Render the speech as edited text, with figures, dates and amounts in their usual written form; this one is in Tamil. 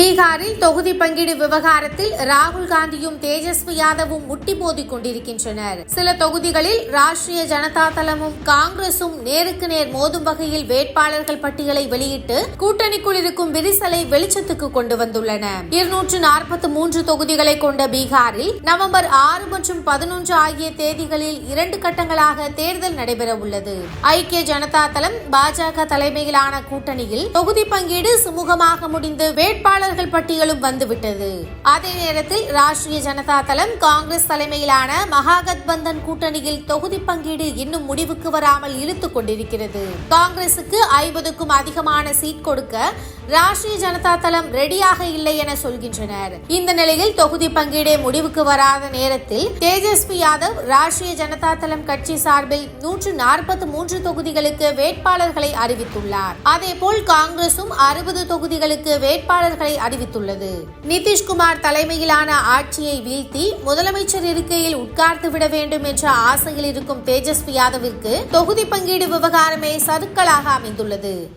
பீகாரில் தொகுதி பங்கீடு விவகாரத்தில் ராகுல் காந்தியும் தேஜஸ்வி யாதவும் முட்டி மோதிக் கொண்டிருக்கின்றனர். சில தொகுதிகளில் ராஷ்டிரிய ஜனதா தளமும் காங்கிரசும் நேருக்கு நேர் மோதும் வகையில் வேட்பாளர்கள் பட்டியலை வெளியிட்டு கூட்டணிக்குள் இருக்கும் விரிசலை வெளிச்சத்துக்கு கொண்டு வந்துள்ளன. 243 தொகுதிகளை கொண்ட பீகாரில் நவம்பர் 6 மற்றும் 11 ஆகிய தேதிகளில் 2 கட்டங்களாக தேர்தல் நடைபெற உள்ளது. ஐக்கிய ஜனதா தளம் பாஜக தலைமையிலான கூட்டணியில் தொகுதி பங்கீடு சுமூகமாக முடிந்து வேட்பாளர்கள் பட்டியலும் வந்துவிட்டது. அதே நேரத்தில் ராஷ்டிரிய ஜனதா தளம் காங்கிரஸ் தலைமையிலான மகாகத்பந்தன் கூட்டணியில் தொகுதி பங்கீடு இன்னும் முடிவுக்கு வராமல் இழுத்துக் கொண்டிருக்கிறது. காங்கிரசுக்கு 50க்கும் அதிகமான சீட் கொடுக்க ராஷ்டிரிய ஜனதா தளம் ரெடியாக இல்லை என சொல்கின்றனர். இந்த நிலையில் தொகுதி பங்கீடே முடிவுக்கு வராத நேரத்தில் தேஜஸ்வி யாதவ் ராஷ்டிரிய ஜனதா தளம் கட்சி சார்பில் 143 தொகுதிகளுக்கு வேட்பாளர்களை அறிவித்துள்ளார். அதேபோல் காங்கிரசும் 60 தொகுதிகளுக்கு வேட்பாளர்களை அறிவித்துள்ளது. நிதிஷ்குமார் தலைமையிலான ஆட்சியை வீழ்த்தி முதலமைச்சர் இருக்கையில் உட்கார்ந்துவிட வேண்டும் என்ற ஆசையில் இருக்கும் தேஜஸ்வி யாதவிற்கு தொகுதி பங்கீடு விவகாரமே சறுக்கலாக அமைந்துள்ளது.